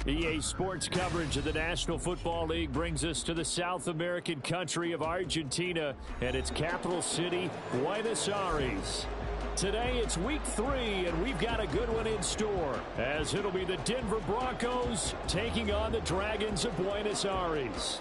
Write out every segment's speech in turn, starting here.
EA Sports coverage of the National Football League brings us to the South American country of Argentina and its capital city, Buenos Aires. Today it's week 3, and we've got a good one in store, as it'll be the Denver Broncos taking on the Dragons of Buenos Aires.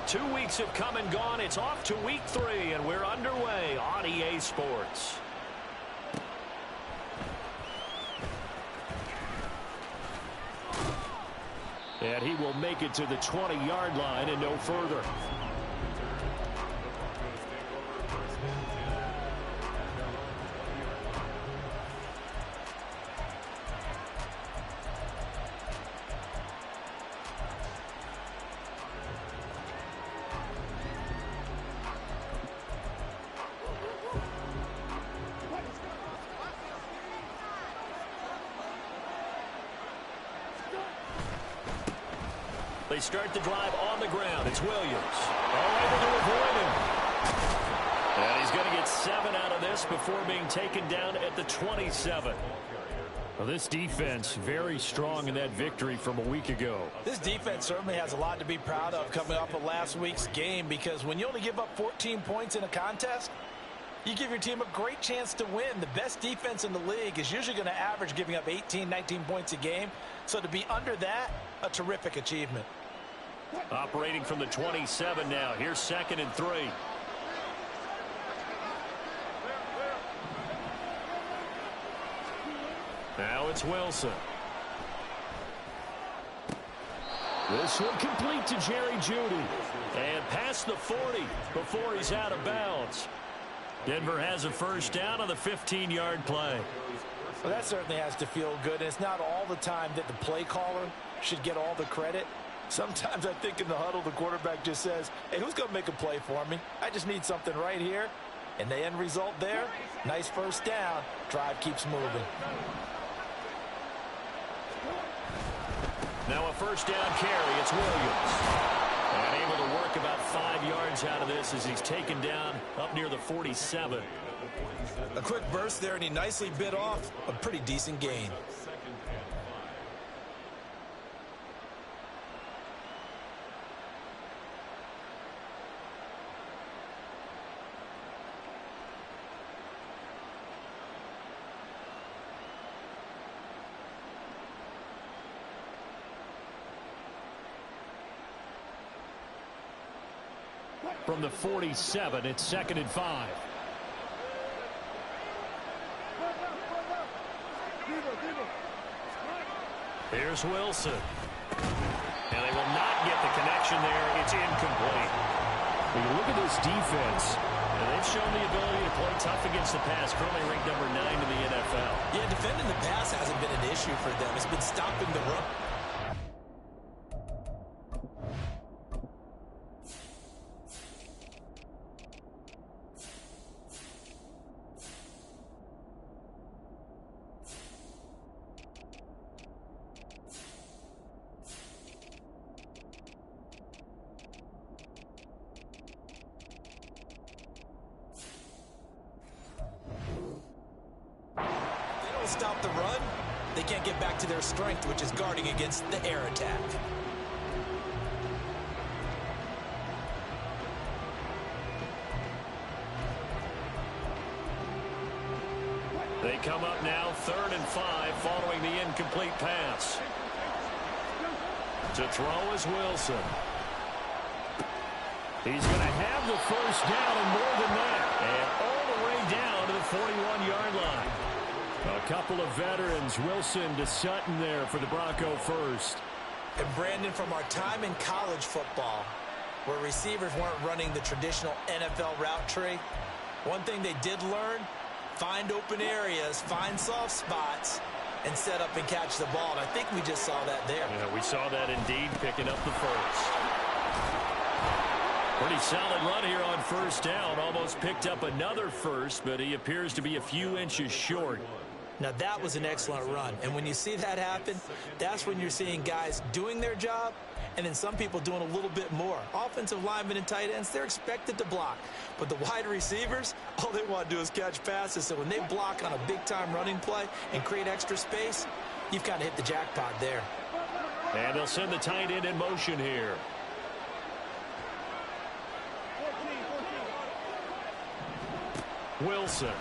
2 weeks have come and gone. It's off to week 3, and we're underway on EA Sports. And he will make it to the 20-yard line and no further. They start the drive on the ground. It's Williams. Able to avoid him. And he's going to get 7 out of this before being taken down at the 27. Well, this defense very strong in that victory from a week ago. This defense certainly has a lot to be proud of coming off of last week's game, because when you only give up 14 points in a contest, you give your team a great chance to win. The best defense in the league is usually going to average giving up 18, 19 points a game. So to be under that, a terrific achievement. Operating from the 27 now. Here's 2nd and 3. Now it's Wilson. This one complete to Jerry Jeudy. And past the 40 before he's out of bounds. Denver has a first down on the 15-yard play. Well, that certainly has to feel good. And it's not all the time that the play caller should get all the credit. Sometimes I think in the huddle, the quarterback just says, hey, who's going to make a play for me? I just need something right here. And the end result there, nice first down. Drive keeps moving. Now a first down carry. It's Williams. And able to work about 5 yards out of this as he's taken down up near the 47. A quick burst there, and he nicely bit off a pretty decent gain. From the 47, it's 2nd and 5. Here's Wilson. And they will not get the connection there. It's incomplete. When you look at this defense, and they've shown the ability to play tough against the pass, currently ranked number 9 in the NFL. Yeah, defending the pass hasn't been an issue for them. It's been stopping the run. Stop the run, they can't get back to their strength, which is guarding against the air attack. They come up now 3rd and 5 following the incomplete pass. To throw is Wilson. He's going to have the first down and more than that. And all the way him down to the 41-yard line. A couple of veterans, Wilson to Sutton there for the Bronco first. And Brandon, from our time in college football, where receivers weren't running the traditional NFL route tree, one thing they did learn, find open areas, find soft spots, and set up and catch the ball. And I think we just saw that there. Yeah, we saw that indeed, picking up the first. Pretty solid run here on first down. Almost picked up another first, but he appears to be a few inches short. Now, that was an excellent run. And when you see that happen, that's when you're seeing guys doing their job and then some people doing a little bit more. Offensive linemen and tight ends, they're expected to block. But the wide receivers, all they want to do is catch passes. So when they block on a big-time running play and create extra space, you've kind of hit the jackpot there. And they'll send the tight end in motion here. Wilson.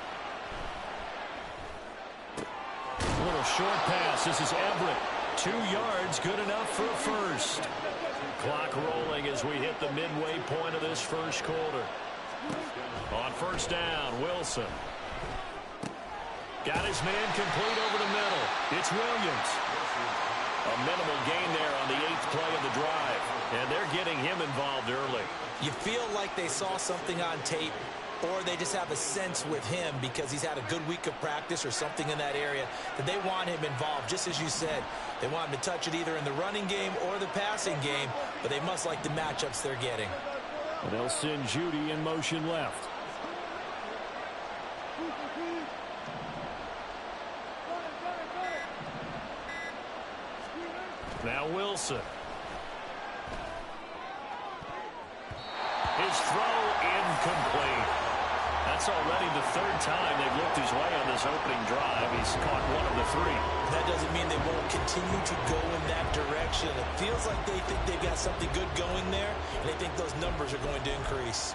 A little short pass. This is Everett. 2 yards, good enough for a first. Clock rolling as we hit the midway point of this first quarter. On first down, Wilson. Got his man complete over the middle. It's Williams. A minimal gain there on the 8th play of the drive. And they're getting him involved early. You feel like they saw something on tape, or they just have a sense with him because he's had a good week of practice or something in that area that they want him involved. Just as you said, they want him to touch it either in the running game or the passing game, but they must like the matchups they're getting. And they'll send Judy in motion left. Now Wilson. His throw incomplete. That's already the 3rd time they've looked his way on this opening drive. He's caught 1 of the 3. That doesn't mean they won't continue to go in that direction. It feels like they think they've got something good going there, and they think those numbers are going to increase.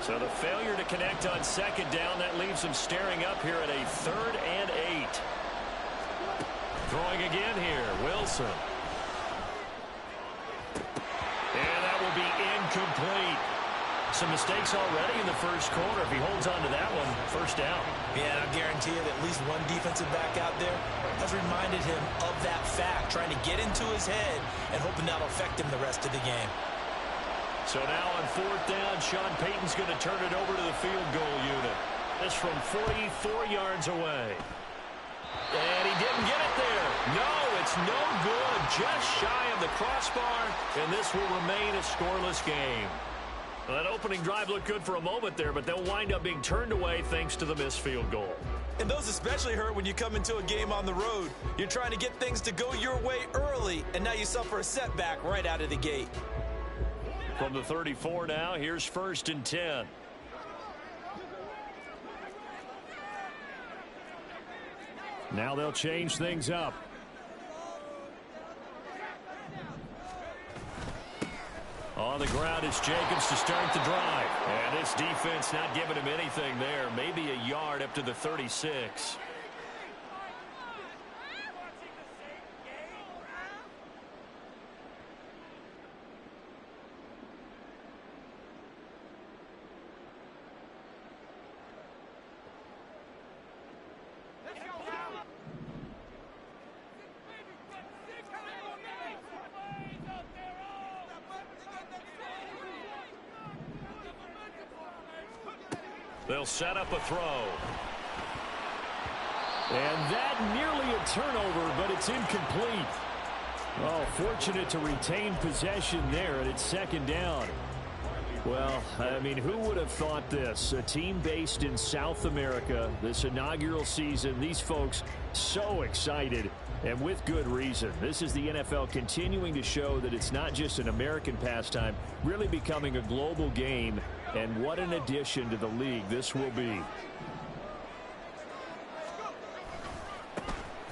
So the failure to connect on 2nd down, that leaves him staring up here at a 3rd and 8. Throwing again here, Wilson. And that will be incomplete. Some mistakes already in the first quarter. If he holds on to that one, first down. Yeah, I guarantee you that at least one defensive back out there has reminded him of that fact, trying to get into his head and hoping that'll affect him the rest of the game. So now on 4th down, Sean Payton's going to turn it over to the field goal unit. This from 44 yards away. And he didn't get it there. No, it's no good. Just shy of the crossbar, and this will remain a scoreless game. Well, that opening drive looked good for a moment there, but they'll wind up being turned away thanks to the missed field goal. And those especially hurt when you come into a game on the road. You're trying to get things to go your way early, and now you suffer a setback right out of the gate. From the 34 now, here's 1st and 10. Now they'll change things up. On the ground, it's Jacobs to start the drive. And this defense not giving him anything there. Maybe a yard up to the 36. They'll set up a throw. And that nearly a turnover, but it's incomplete. Oh, fortunate to retain possession there, and it's 2nd down. Well, I mean, who would have thought this? A team based in South America, this inaugural season, these folks so excited, and with good reason. This is the NFL continuing to show that it's not just an American pastime, really becoming a global game, and what an addition to the league this will be.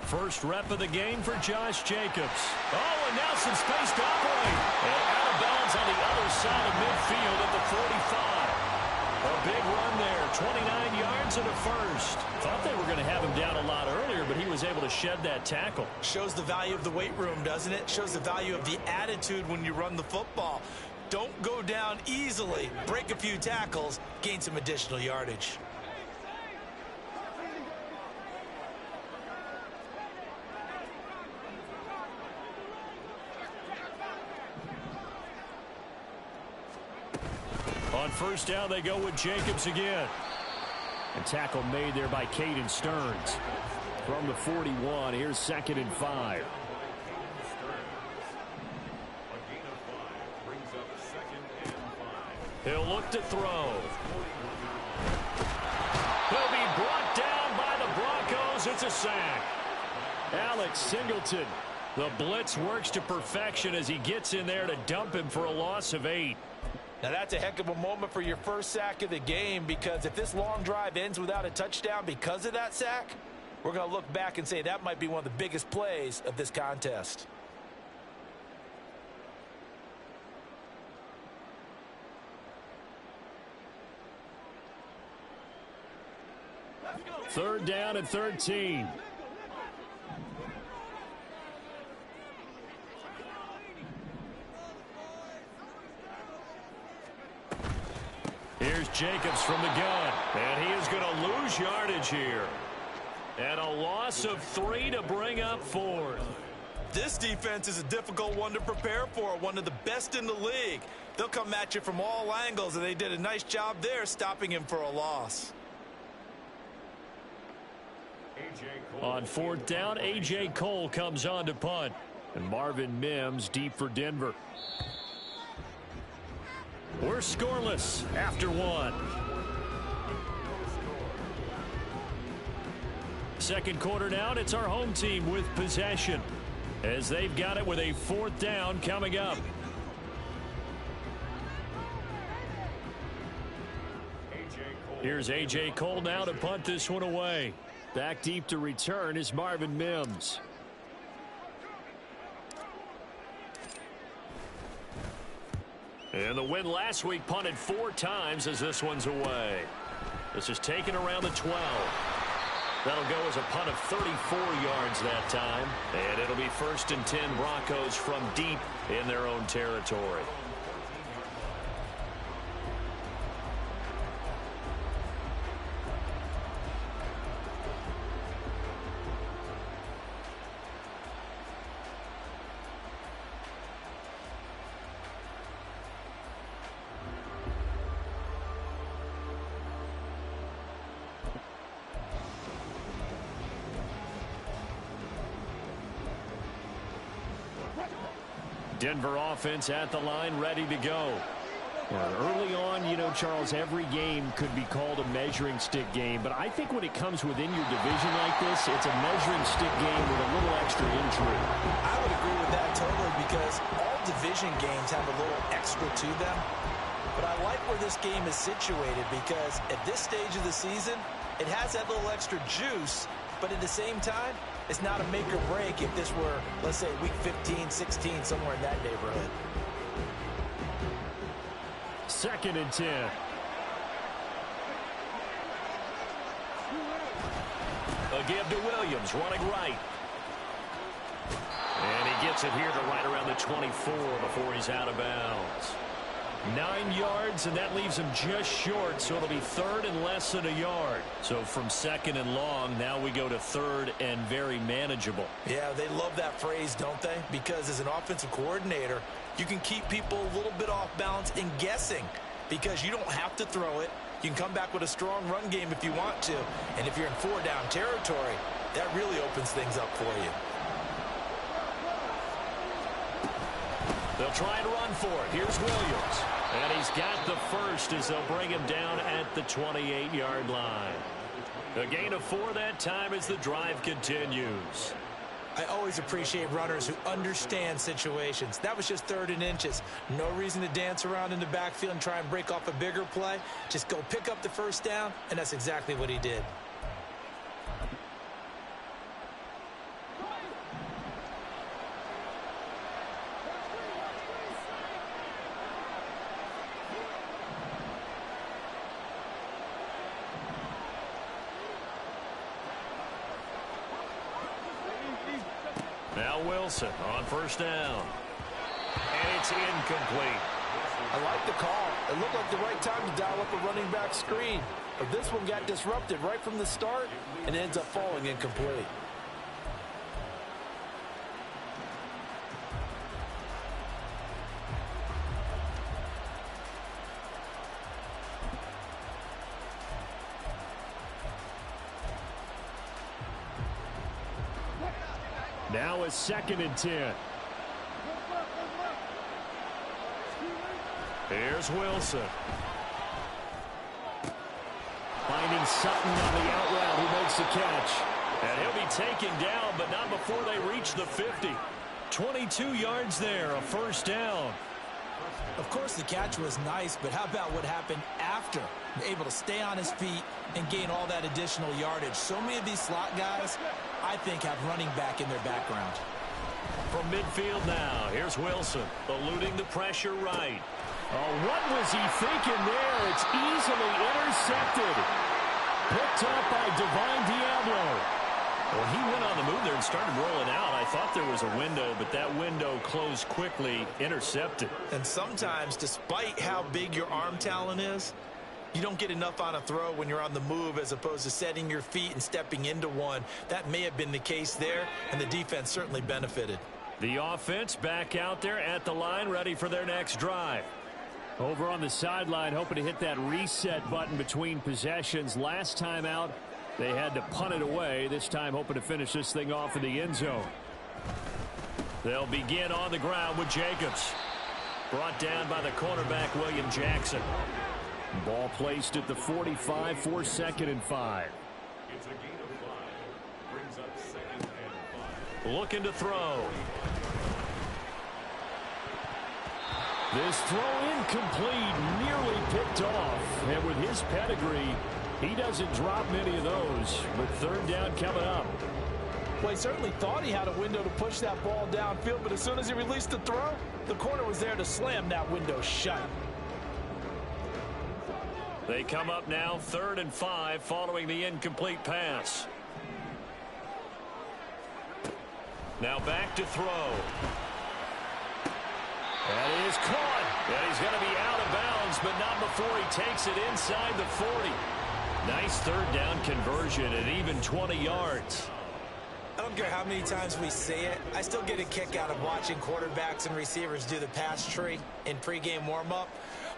First rep of the game for Josh Jacobs. Oh, and now some space to operate. And out of bounds on the other side of midfield at the 45. A big run there, 29 yards and a first. Thought they were going to have him down a lot earlier, but he was able to shed that tackle. Shows the value of the weight room, doesn't it? Shows the value of the attitude when you run the football. Don't go down easily. Break a few tackles, gain some additional yardage. On first down, they go with Jacobs again. A tackle made there by Caden Stearns. From the 41, here's 2nd and 5. He'll look to throw. He'll be brought down by the Broncos. It's a sack. Alex Singleton. The blitz works to perfection as he gets in there to dump him for a loss of 8. Now that's a heck of a moment for your first sack of the game, because if this long drive ends without a touchdown because of that sack, we're going to look back and say that might be one of the biggest plays of this contest. Third down and 13. Here's Jacobs from the gun, and he is going to lose yardage here. And a loss of 3 to bring up 4th. This defense is a difficult one to prepare for, one of the best in the league. They'll come at you from all angles, and they did a nice job there stopping him for a loss. On 4th down, A.J. Cole comes on to punt. And Marvin Mims deep for Denver. We're scoreless after 1. Second quarter now, and it's our home team with possession, as they've got it with a 4th down coming up. Here's A.J. Cole now to punt this one away. Back deep to return is Marvin Mims. And the win last week punted 4 times as this one's away. This is taken around the 12. That'll go as a punt of 34 yards that time. And it'll be 1st and 10 Broncos from deep in their own territory. Denver offense at the line, ready to go. Early on, you know, Charles, every game could be called a measuring stick game, but I think when it comes within your division like this, it's a measuring stick game with a little extra intrigue. I would agree with that totally, because all division games have a little extra to them. But I like where this game is situated, because at this stage of the season, it has that little extra juice, but at the same time, it's not a make or break if this were, let's say, week 15, 16, somewhere in that neighborhood. 2nd and 10. A give to Williams, running right. And he gets it here to right around the 24 before he's out of bounds. 9 yards, and that leaves him just short, so it'll be 3rd and less than a yard. So from 2nd and long, now we go to 3rd and very manageable. Yeah, they love that phrase, don't they? Because as an offensive coordinator, you can keep people a little bit off balance and guessing, because you don't have to throw it. You can come back with a strong run game if you want to. And if you're in 4-down territory, that really opens things up for you. They'll try and run for it. Here's Williams. And he's got the first as they'll bring him down at the 28-yard line. A gain of 4 that time as the drive continues. I always appreciate runners who understand situations. That was just 3rd and inches. No reason to dance around in the backfield and try and break off a bigger play. Just go pick up the first down, and that's exactly what he did. Now Wilson on first down. And it's incomplete. I like the call. It looked like the right time to dial up a running back screen. But this one got disrupted right from the start and ends up falling incomplete. Now a 2nd and 10. Here's Wilson. Finding Sutton on the out route, who makes the catch. And he'll be taken down, but not before they reach the 50. 22 yards there, a first down. Of course, the catch was nice, but how about what happened after? Able to stay on his feet and gain all that additional yardage. So many of these slot guys, I think, have running back in their background. From midfield now, here's Wilson, eluding the pressure right. Oh, what was he thinking there? It's easily intercepted. Picked up by Divine Diablo. Well, he went on the move there and started rolling out. I thought there was a window, but that window closed quickly, intercepted. And sometimes, despite how big your arm talent is, you don't get enough on a throw when you're on the move as opposed to setting your feet and stepping into one. That may have been the case there, and the defense certainly benefited. The offense back out there at the line, ready for their next drive. Over on the sideline, hoping to hit that reset button between possessions. Last time out, they had to punt it away. This time, hoping to finish this thing off in the end zone. They'll begin on the ground with Jacobs. Brought down by the cornerback, William Jackson. Ball placed at the 45 for 2nd and 5. It's a gain of 5. Brings up 2nd and 5. Looking to throw. This throw incomplete, nearly picked off. And with his pedigree, he doesn't drop many of those. But 3rd down coming up. Well, he certainly thought he had a window to push that ball downfield, but as soon as he released the throw, the corner was there to slam that window shut. They come up now 3rd and 5 following the incomplete pass. Now back to throw. That is caught. And he's going to be out of bounds, but not before he takes it inside the 40. Nice 3rd down conversion at even 20 yards. I don't care how many times we say it, I still get a kick out of watching quarterbacks and receivers do the pass tree in pregame warm-up.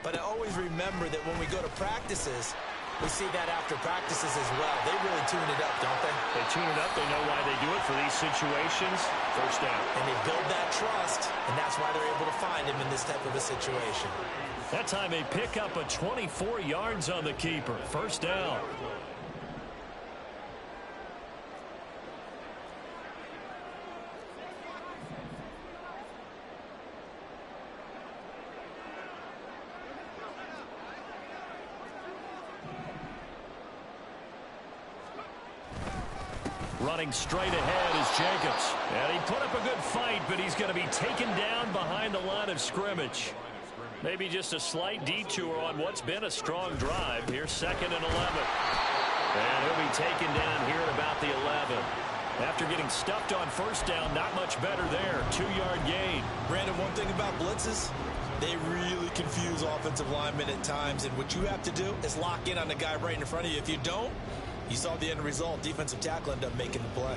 But I always remember that when we go to practices, we see that after practices as well. They really tune it up, don't they? They tune it up. They know why they do it for these situations. First down. And they build that trust, and that's why they're able to find him in this type of a situation. That time they pick up a 24 yards on the keeper. First down. Running straight ahead is Jacobs. And he put up a good fight, but he's going to be taken down behind the line of scrimmage. Maybe just a slight detour on what's been a strong drive. Here's 2nd and 11. And he'll be taken down here at about the 11. After getting stuffed on first down, not much better there. 2-yard gain. Brandon, one thing about blitzes, they really confuse offensive linemen at times. And what you have to do is lock in on the guy right in front of you. If you don't, you saw the end result. Defensive tackle ended up making the play.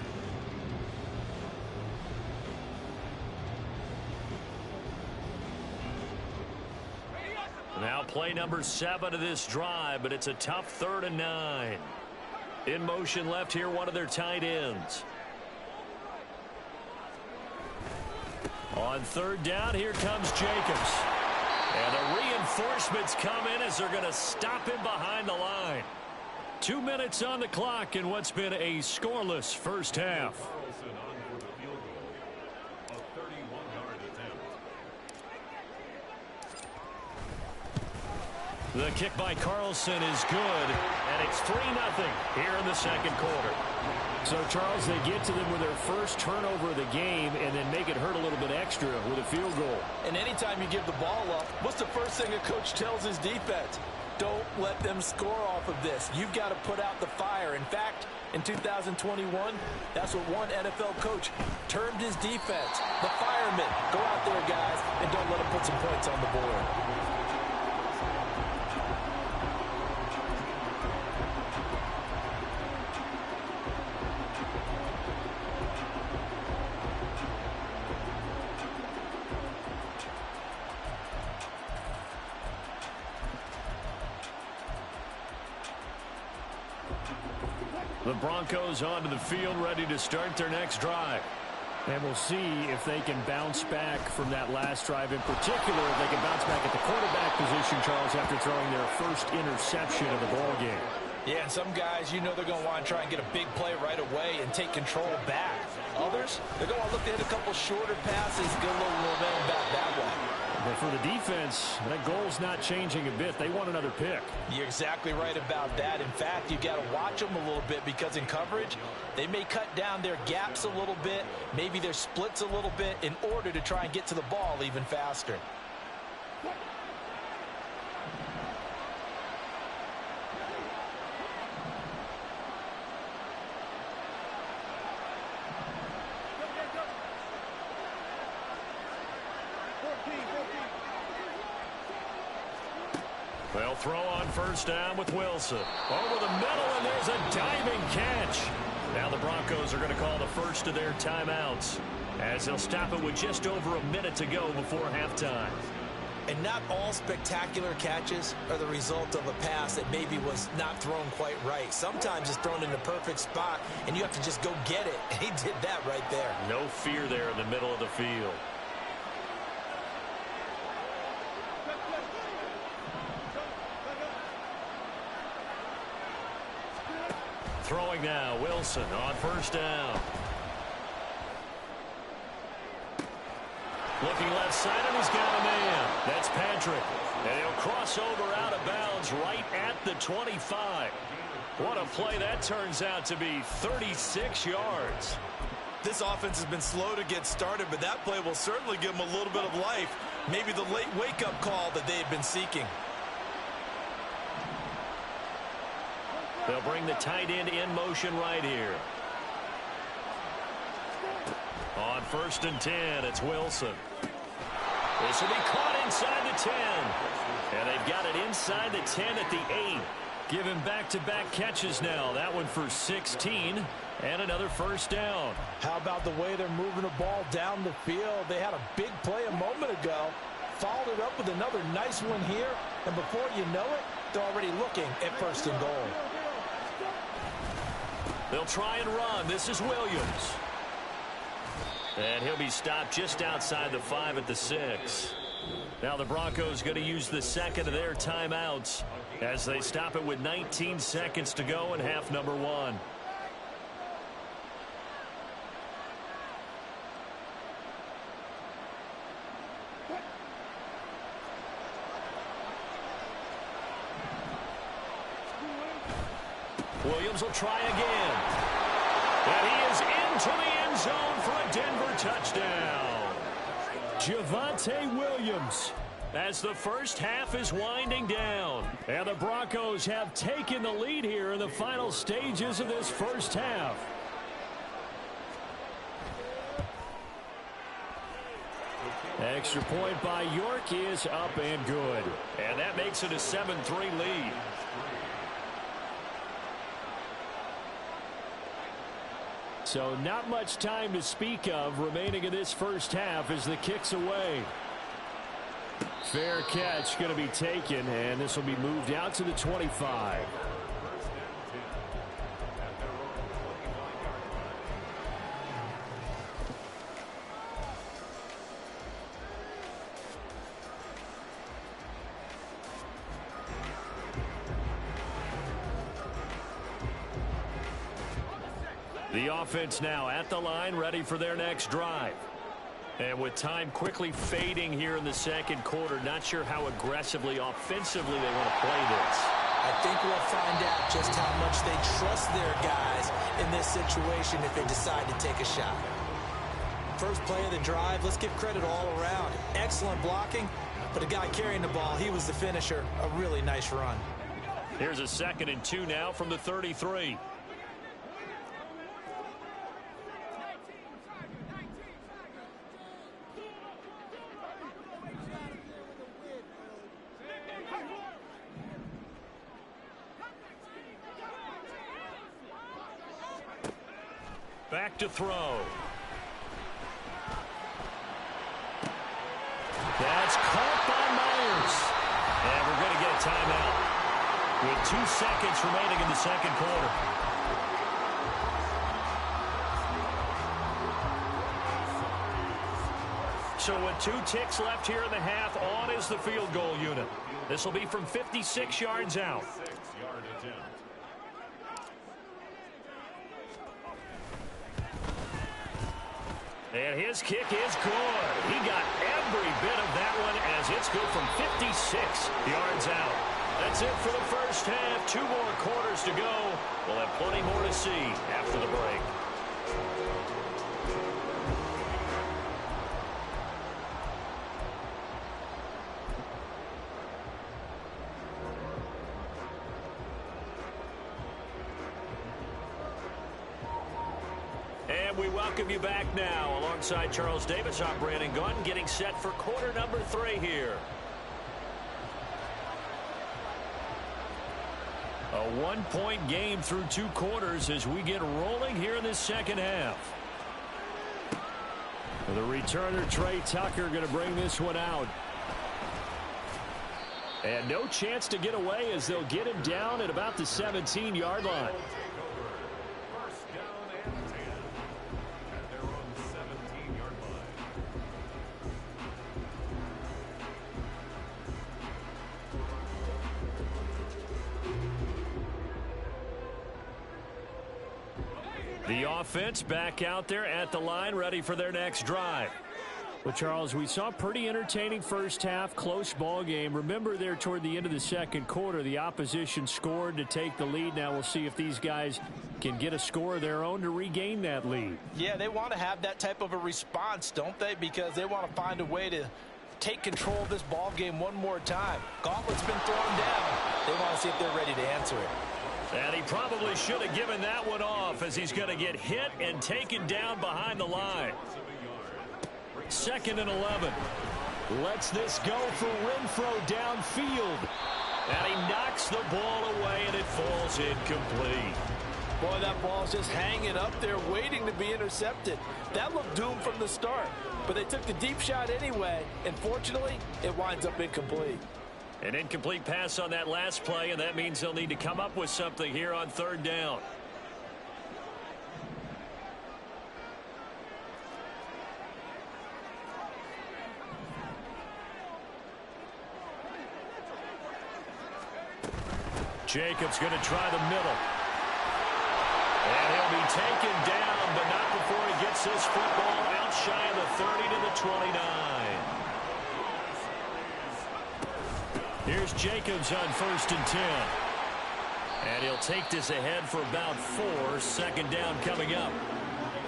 Now play number 7 of this drive, but it's a tough 3rd and 9. In motion left here, one of their tight ends. On 3rd down, here comes Jacobs. And the reinforcements come in as they're going to stop him behind the line. 2 minutes on the clock in what's been a scoreless first half. Carlson on for the field goal. A 31-yard attempt. The kick by Carlson is good, and it's 3-0 here in the 2nd quarter. So, Charles, they get to them with their first turnover of the game and then make it hurt a little bit extra with a field goal. And anytime you give the ball up, what's the first thing a coach tells his defense? Don't let them score off of this. You've got to put out the fire. In fact, In 2021, that's what one NFL coach termed his defense. The firemen. Go out there, guys, and don't let them put some points on the board. The Broncos onto the field, ready to start their next drive. And we'll see if they can bounce back from that last drive. In particular, if they can bounce back at the quarterback position, Charles, after throwing their first interception of the ball game. Yeah, and some guys, you know they're going to want to try and get a big play right away and take control back. Others, they're going to want to look to hit a couple shorter passes, get a little momentum back that way. But for the defense, that goal's not changing a bit. They want another pick. You're exactly right about that. In fact, you got to watch them a little bit because in coverage, they may cut down their gaps a little bit, maybe their splits a little bit in order to try and get to the ball even faster. They'll throw on first down with Wilson. Over the middle, and there's a diving catch. Now the Broncos are going to call the first of their timeouts, as they'll stop it with just over a minute to go before halftime. And not all spectacular catches are the result of a pass that maybe was not thrown quite right. Sometimes it's thrown in the perfect spot, and you have to just go get it. And he did that right there. No fear there in the middle of the field. Throwing now, Wilson on first down. Looking left side, and he's got a man. That's Patrick. And he'll cross over out of bounds right at the 25. What a play that turns out to be, 36 yards. This offense has been slow to get started, but that play will certainly give them a little bit of life. Maybe the late wake-up call that they've been seeking. They'll bring the tight end in motion right here. On first and 10, it's Wilson. This will be caught inside the 10. And they've got it inside the 10 at the 8. Giving back-to-back catches now. That one for 16 and another first down. How about the way they're moving the ball down the field? They had a big play a moment ago. Followed it up with another nice one here. And before you know it, they're already looking at first and goal. They'll try and run. This is Williams. And he'll be stopped just outside the 5 at the 6. Now the Broncos going to use the second of their timeouts as they stop it with 19 seconds to go in half number 1. Williams will try again. And he is into the end zone for a Denver touchdown. Javonte Williams, as the first half is winding down. And the Broncos have taken the lead here in the final stages of this first half. Extra point by York is up and good. And that makes it a 7-3 lead. So not much time to speak of remaining in this first half as the kick's away. Fair catch going to be taken, and this will be moved out to the 25. The offense now at the line, ready for their next drive. And with time quickly fading here in the second quarter, not sure how aggressively, offensively they want to play this. I think we'll find out just how much they trust their guys in this situation if they decide to take a shot. First play of the drive, let's give credit all around. Excellent blocking, but the guy carrying the ball, he was the finisher. A really nice run. Here's a 2nd and 2 now from the 33. Back to throw. That's caught by Myers. And we're going to get a timeout with 2 seconds remaining in the second quarter. So with 2 ticks left here in the half, on is the field goal unit. This will be from 56 yards out. And his kick is good. He got every bit of that one as it's good from 56 yards out. That's it for the first half. 2 more quarters to go. We'll have plenty more to see after the break. And we welcome you back now alongside Charles Davis. I'm Brandon Gunn, getting set for quarter number 3 here. A 1-point game through 2 quarters as we get rolling here in this second half. The returner, Trey Tucker, going to bring this one out. And no chance to get away as they'll get him down at about the 17-yard line. The offense back out there at the line, ready for their next drive. Well, Charles, we saw a pretty entertaining first half, close ball game. Remember there toward the end of the second quarter, the opposition scored to take the lead. Now we'll see if these guys can get a score of their own to regain that lead. Yeah, they want to have that type of a response, don't they? Because they want to find a way to take control of this ball game one more time. Gauntlet's been thrown down. They want to see if they're ready to answer it. And he probably should have given that one off as he's going to get hit and taken down behind the line. 2nd and 11. Lets this go for Renfro downfield. And he knocks the ball away and it falls incomplete. Boy, that ball's just hanging up there waiting to be intercepted. That looked doomed from the start. But they took the deep shot anyway. And fortunately, it winds up incomplete. An incomplete pass on that last play, and that means they'll need to come up with something here on 3rd down. Jacobs going to try the middle. And he'll be taken down, but not before he gets this football out shy of the 30 to the 29. Here's Jacobs on 1st and 10. And he'll take this ahead for about 4. 2nd down coming up.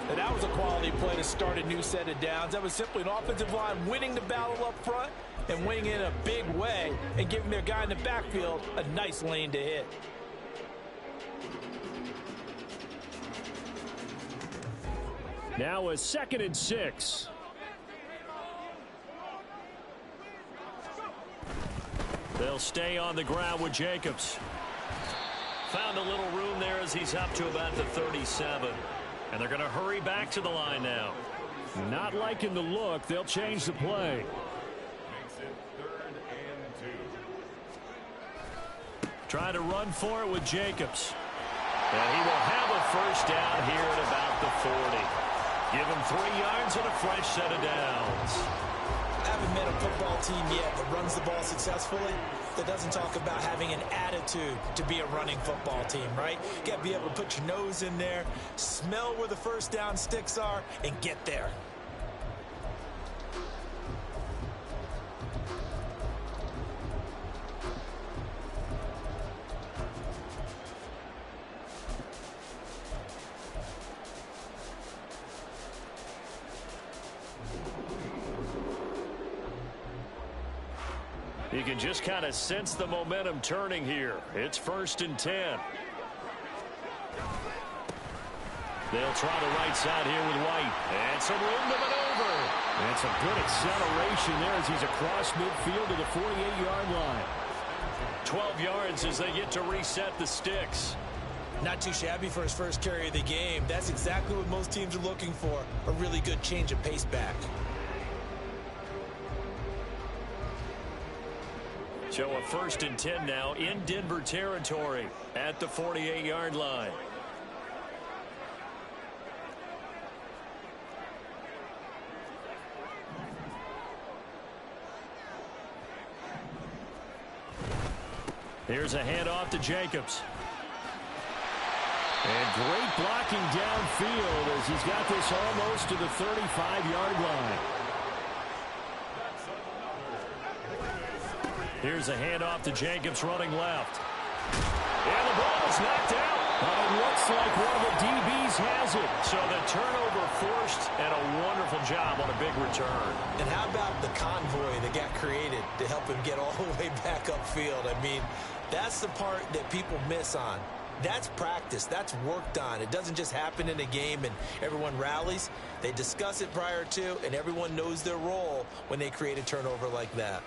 And that was a quality play to start a new set of downs. That was simply an offensive line winning the battle up front and winning in a big way and giving their guy in the backfield a nice lane to hit. Now a 2nd and 6. They'll stay on the ground with Jacobs. Found a little room there as he's up to about the 37. And they're going to hurry back to the line now. Not liking the look. They'll change the play. Makes it 3rd and 2. Try to run for it with Jacobs. And he will have a first down here at about the 40. Give him 3 yards and a fresh set of downs. I haven't met a football team yet that runs the ball successfully that doesn't talk about having an attitude to be a running football team, right? You got to be able to put your nose in there, smell where the first down sticks are, and get there. You can just kind of sense the momentum turning here. It's 1st and 10. They'll try the right side here with White. And some room to maneuver. And some good acceleration there as he's across midfield to the 48-yard line. 12 yards as they get to reset the sticks. Not too shabby for his first carry of the game. That's exactly what most teams are looking for, a really good change of pace back. So a 1st and 10 now in Denver territory at the 48-yard line. Here's a handoff to Jacobs. And great blocking downfield as he's got this almost to the 35-yard line. Here's a handoff to Jacobs running left. And the ball is knocked out. But it looks like one of the DBs has it. So the turnover forced and a wonderful job on a big return. And how about the convoy that got created to help him get all the way back upfield? I mean, that's the part that people miss on. That's practice. That's worked on. It doesn't just happen in a game and everyone rallies. They discuss it prior to, and everyone knows their role when they create a turnover like that.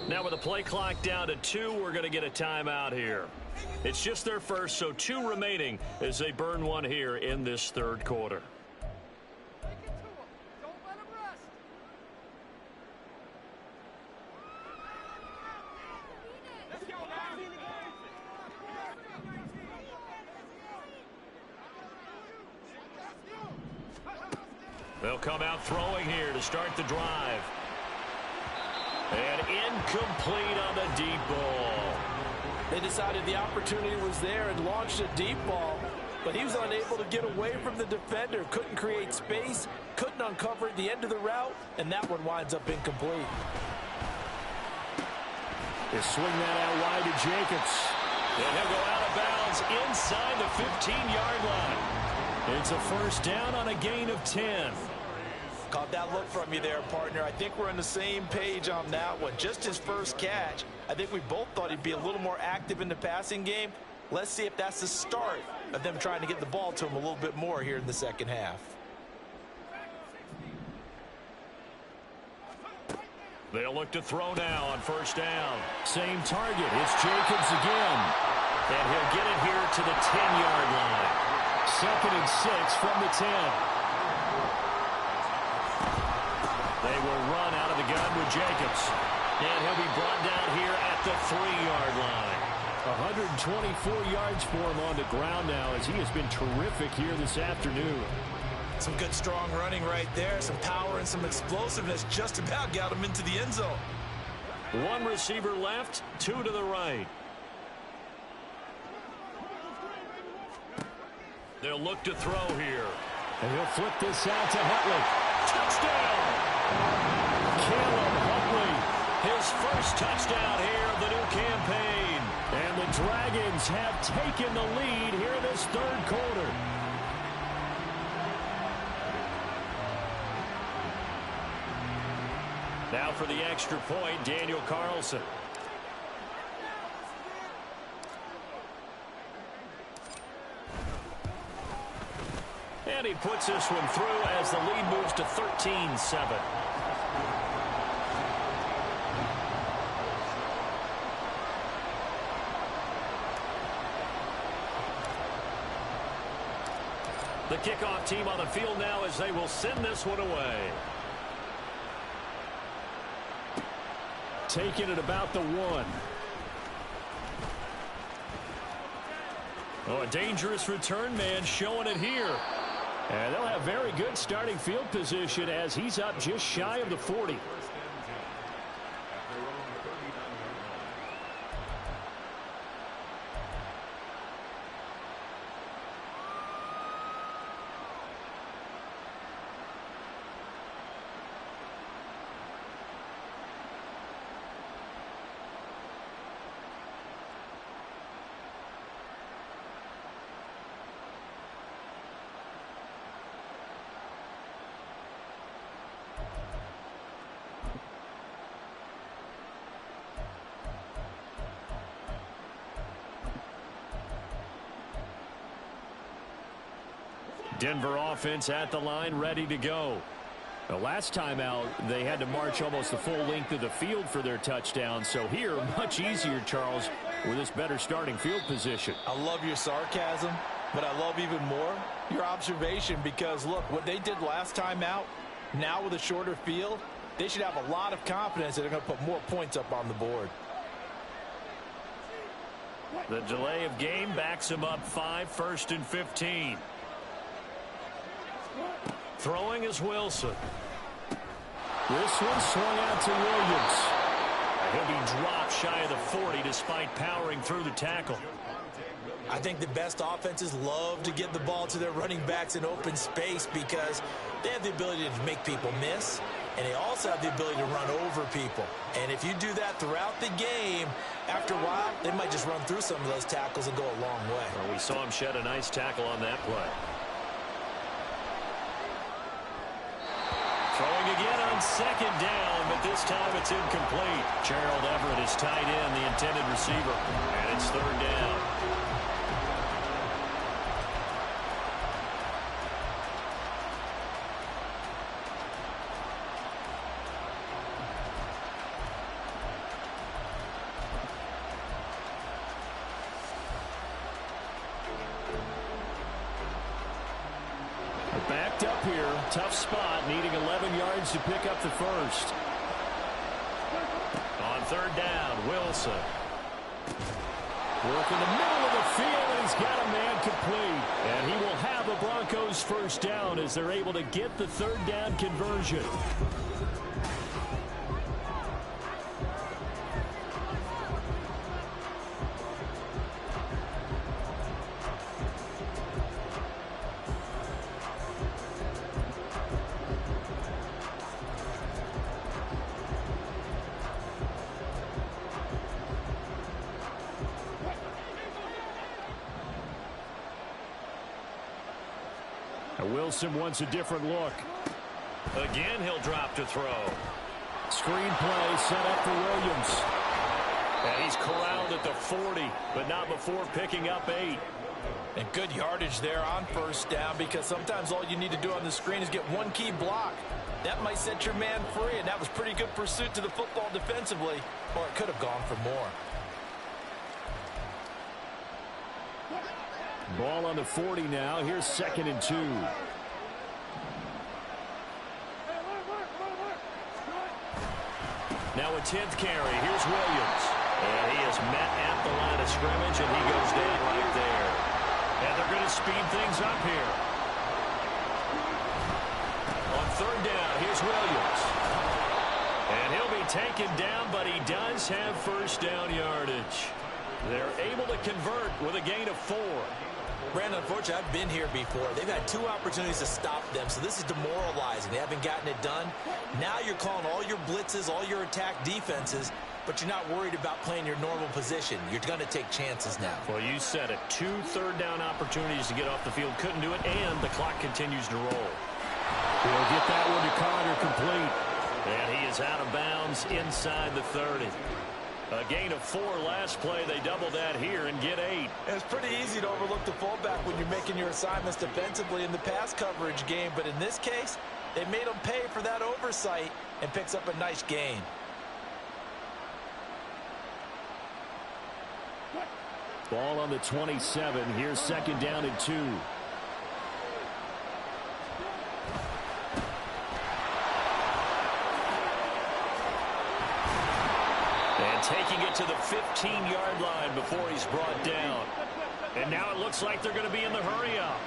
Now with the play clock down to 2, we're going to get a timeout here. It's just their first, so 2 remaining as they burn one here in this 3rd quarter. They'll come out throwing here to start the drive. And incomplete on the deep ball. They decided the opportunity was there and launched a deep ball, but he was unable to get away from the defender. Couldn't create space, couldn't uncover the end of the route, and that one winds up incomplete. They swing that out wide to Jacobs. And he'll go out of bounds inside the 15-yard line. It's a 1st down on a gain of 10. Caught that look from you there, partner. I think we're on the same page on that one. Just his first catch. I think we both thought he'd be a little more active in the passing game. Let's see if that's the start of them trying to get the ball to him a little bit more here in the 2nd half. They'll look to throw now on 1st down. Same target. It's Jacobs again. And he'll get it here to the 10-yard line. 2nd and 6 from the 10. They will run out of the gun with Jacobs. And he'll be brought down here at the 3-yard line. 124 yards for him on the ground now as he has been terrific here this afternoon. Some good strong running right there. Some power and some explosiveness just about got him into the end zone. 1 receiver left, 2 to the right. They'll look to throw here. And he'll flip this out to Huntley. Touchdown! Caleb Huntley, his first touchdown here of the new campaign. And the Dragons have taken the lead here in this 3rd quarter. Now for the extra point, Daniel Carlson. And he puts this one through as the lead moves to 13-7. The kickoff team on the field now as they will send this one away. Taking it about the 1. Oh, a dangerous return man showing it here. And they'll have very good starting field position as he's up just shy of the 40. Denver offense at the line, ready to go. The last time out, they had to march almost the full length of the field for their touchdown. So here, much easier, Charles, with this better starting field position. I love your sarcasm, but I love even more your observation because, look, what they did last time out, now with a shorter field, they should have a lot of confidence that they're going to put more points up on the board. The delay of game backs him up 5, 1st and 15. Throwing is Wilson. This one swung out to Williams. He'll be dropped shy of the 40 despite powering through the tackle. I think the best offenses love to get the ball to their running backs in open space because they have the ability to make people miss, and they also have the ability to run over people. And if you do that throughout the game, after a while, they might just run through some of those tackles and go a long way. Well, we saw him shed a nice tackle on that play. Throwing again on 2nd down, but this time it's incomplete. Gerald Everett is tied in, the intended receiver, and it's 3rd down. Backed up here, tough spot, needing 11 yards to pick up the first. On 3rd down, Wilson. Work in the middle of the field, and he's got a man complete. And he will have the Broncos 1st down as they're able to get the 3rd down conversion. Wilson wants a different look. Again, he'll drop to throw. Screen play set up for Williams. And he's corralled at the 40, but not before picking up 8. And good yardage there on 1st down because sometimes all you need to do on the screen is get one key block. That might set your man free, and that was pretty good pursuit to the football defensively, or it could have gone for more. Ball on the 40 now. Here's 2nd and 2. Now a 10th carry. Here's Williams. And he is met at the line of scrimmage, and he goes down right there. And they're going to speed things up here. On 3rd down, here's Williams. And he'll be taken down, but he does have 1st down yardage. They're able to convert with a gain of 4. Brandon, unfortunately, I've been here before. They've had 2 opportunities to stop them, so this is demoralizing. They haven't gotten it done. Now you're calling all your blitzes, all your attack defenses, but you're not worried about playing your normal position. You're going to take chances now. Well, you said it. 2 3rd down opportunities to get off the field. Couldn't do it, and the clock continues to roll. He'll get that one to Carter complete. And he is out of bounds inside the 30. A gain of 4 last play. They double that here and get 8. It's pretty easy to overlook the fullback when you're making your assignments defensively in the pass coverage game. But in this case, they made him pay for that oversight and picks up a nice gain. Ball on the 27. Here's 2nd down and 2. And taking it to the 15-yard line before he's brought down. And now it looks like they're going to be in the hurry-up.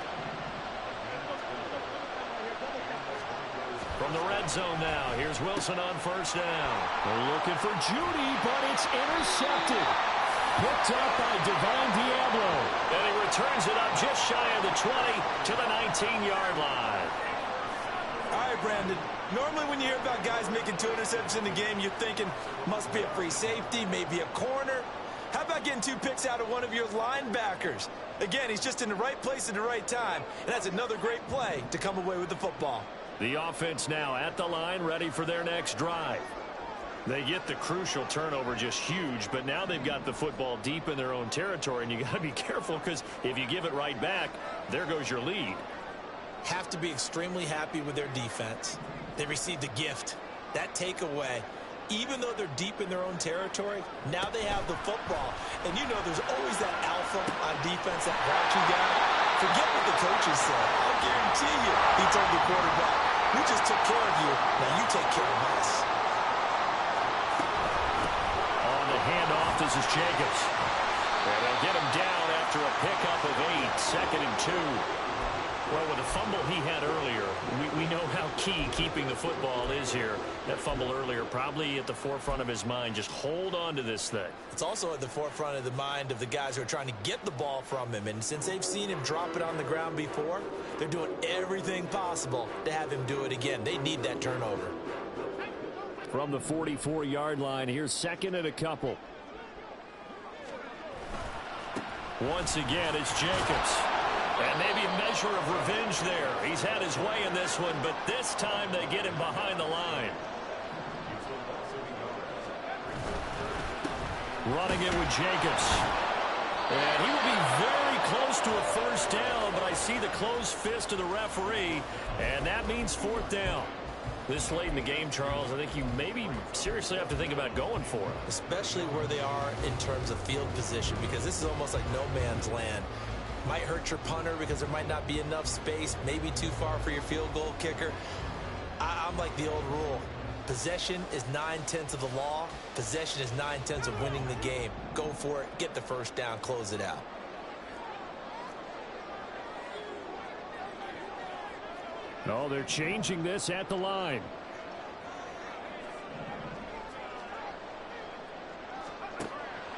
From the red zone now, here's Wilson on 1st down. They're looking for Judy, but it's intercepted. Picked up by Divine Diablo. And he returns it up just shy of the 20 to the 19-yard line. All right, Brandon. Normally when you hear about guys making 2 interceptions in the game, you're thinking must be a free safety, maybe a corner. How about getting 2 picks out of one of your linebackers? Again, he's just in the right place at the right time, and that's another great play to come away with the football. The offense now at the line, ready for their next drive. They get the crucial turnover, just huge, but now they've got the football deep in their own territory, and you got to be careful because if you give it right back, there goes your lead. have to be extremely happy with their defense. They received a gift. That takeaway, even though they're deep in their own territory, now they have the football. And you know there's always that alpha on defense, that watching guy. Forget what the coaches said. I'll guarantee you, he told the quarterback, we just took care of you. Now you take care of us. On the handoff, this is Jacobs. And they'll get him down after a pickup of 8, 2nd and 2. Well, with the fumble he had earlier, we know how key keeping the football is here. That fumble earlier probably at the forefront of his mind. Just hold on to this thing. It's also at the forefront of the mind of the guys who are trying to get the ball from him. And since they've seen him drop it on the ground before, they're doing everything possible to have him do it again. They need that turnover. From the 44-yard line, here's 2nd and a couple. Once again, it's Jacobs. And maybe a measure of revenge there. He's had his way in this one, but this time they get him behind the line. Running it with Jacobs. And he will be very close to a first down, but I see the closed fist of the referee, and that means 4th down. This late in the game, Charles, I think you maybe seriously have to think about going for it. Especially where they are in terms of field position, because this is almost like no man's land. Might hurt your punter because there might not be enough space, maybe too far for your field goal kicker. I'm like the old rule. Possession is 9/10 of the law. Possession is 9/10 of winning the game. Go for it, get the first down, close it out. Oh, they're changing this at the line.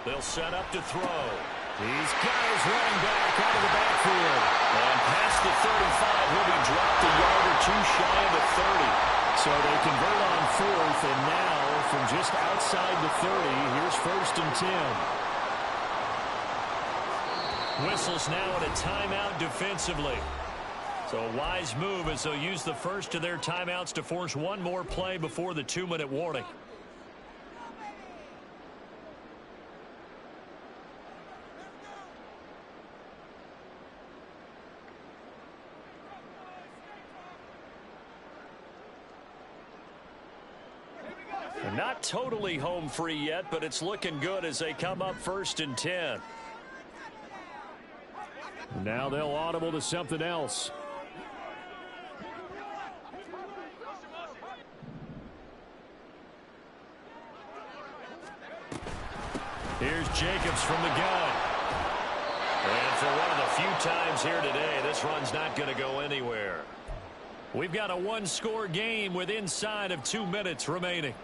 They'll set up to throw. These guys running back out of the backfield. And past the 35, he'll be dropped a yard or two shy of the 30. So they convert on 4th, and now from just outside the 30, here's 1st and 10. Whistles now at a timeout defensively. So a wise move as they'll use the first of their timeouts to force one more play before the 2-minute warning. They're not totally home free yet, but it's looking good as they come up 1st and 10. Now they'll audible to something else. Here's Jacobs from the gun. And for one of the few times here today, this run's not going to go anywhere. We've got a one-score game with inside of 2 minutes remaining.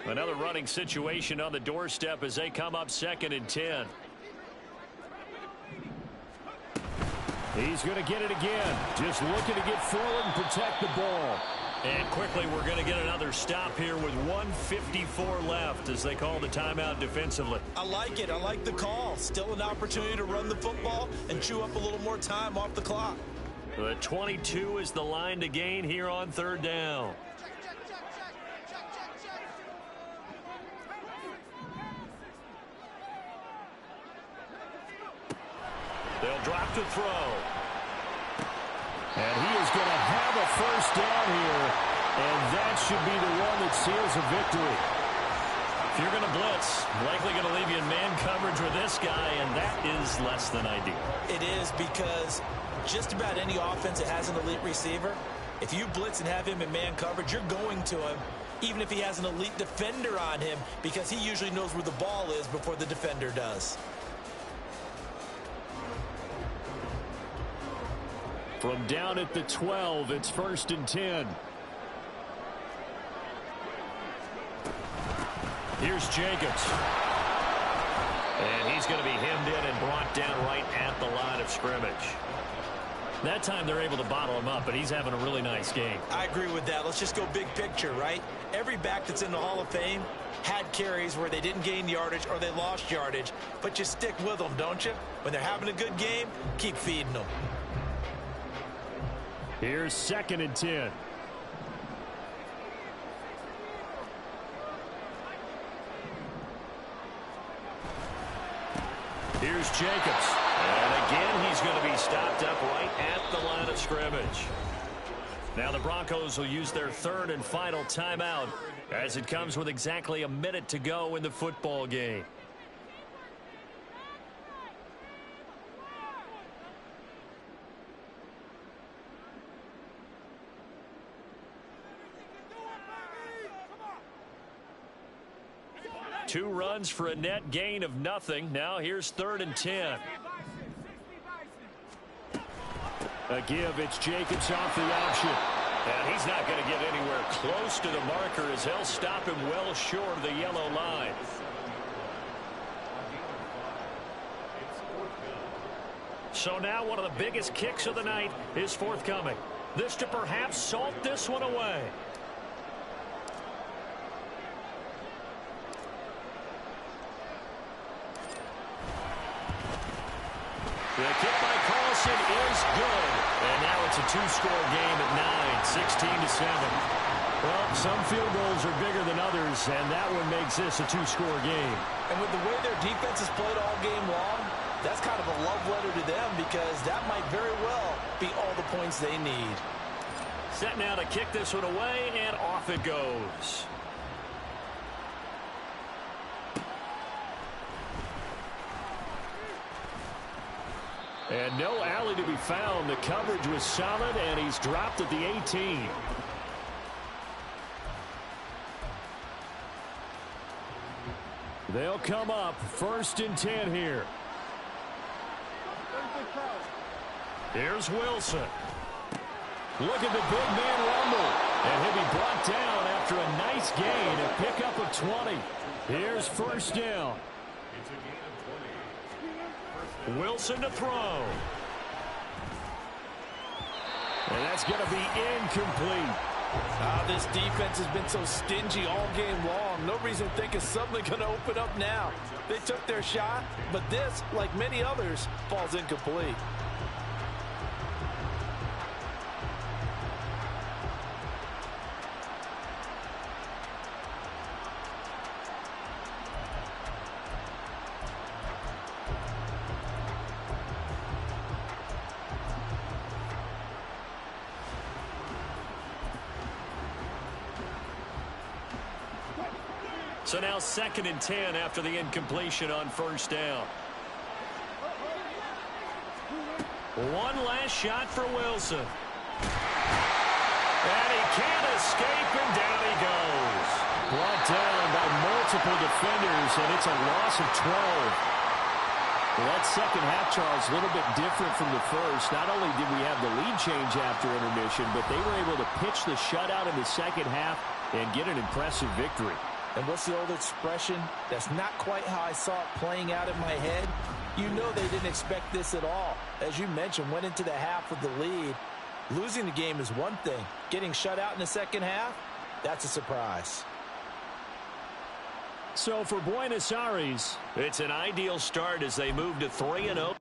Another running situation on the doorstep as they come up 2nd and 10. He's going to get it again. Just looking to get forward and protect the ball. And quickly we're going to get another stop here with 1:54 left as they call the timeout defensively. I like it. I like the call. Still an opportunity to run the football and chew up a little more time off the clock. The 22 is the line to gain here on 3rd down. They'll drop to throw. And he is going to have a first down here. And that should be the one that seals a victory. If you're going to blitz, likely going to leave you in man coverage with this guy, and that is less than ideal. It is, because just about any offense that has an elite receiver, if you blitz and have him in man coverage, you're going to him, even if he has an elite defender on him, because he usually knows where the ball is before the defender does. From down at the 12, it's 1st and 10. Here's Jacobs. And he's going to be hemmed in and brought down right at the line of scrimmage. That time they're able to bottle him up, but he's having a really nice game. I agree with that. Let's just go big picture, right? Every back that's in the Hall of Fame had carries where they didn't gain yardage or they lost yardage, but you stick with them, don't you? When they're having a good game, keep feeding them. Here's 2nd and 10. Here's Jacobs. And again, he's going to be stopped up right at the line of scrimmage. Now the Broncos will use their 3rd and final timeout as it comes with exactly a minute to go in the football game. Two runs for a net gain of nothing. Now here's 3rd and 10. A give, it's Jacobs off the option. And he's not going to get anywhere close to the marker as they'll stop him well short of the yellow line. So now one of the biggest kicks of the night is forthcoming. This to perhaps salt this one away. The kick by Carlson is good. And now it's a 2-score game at 9, 16-7. Well, some field goals are bigger than others, and that one makes this a 2-score game. And with the way their defense has played all game long, that's kind of a love letter to them because that might very well be all the points they need. Set now to kick this one away, and off it goes. And no alley to be found. The coverage was solid, and he's dropped at the 18. They'll come up 1st and 10 here. Here's Wilson. Look at the big man rumble. And he'll be brought down after a nice gain, a pickup of 20. Here's 1st down. Wilson to throw. And that's going to be incomplete. This defense has been so stingy all game long. No reason to think it's suddenly going to open up now. They took their shot, but this, like many others, falls incomplete. So now 2nd and 10 after the incompletion on 1st down. One last shot for Wilson. And he can't escape, and down he goes. Brought down by multiple defenders, and it's a loss of 12. Well, that second half, Charles, a little bit different from the first. Not only did we have the lead change after intermission, but they were able to pitch the shutout in the second half and get an impressive victory. And what's the old expression? That's not quite how I saw it playing out in my head. You know they didn't expect this at all. As you mentioned, went into the half with the lead. Losing the game is one thing. Getting shut out in the second half, that's a surprise. So for Buenos Aires, it's an ideal start as they move to 3-0.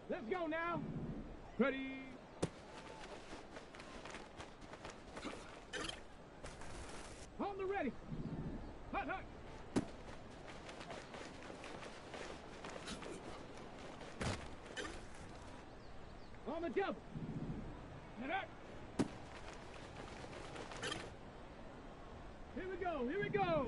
Let's go now. Ready. On the ready. Hut, hut. On the double. Get up. Here we go. Here we go.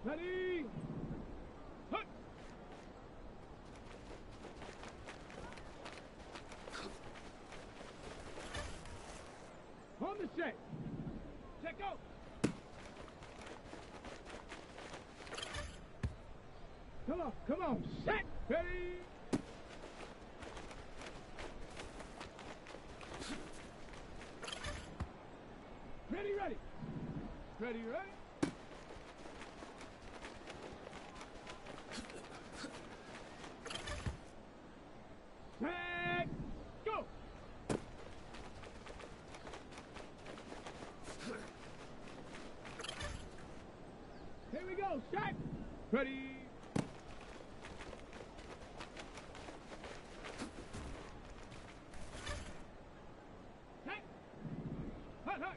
Ready. Hut. On the set. Set go. Come on, set. Ready. Ready, ready. Ready, ready. Set. Go. Here we go. Set. Ready. Set. Hut, hut.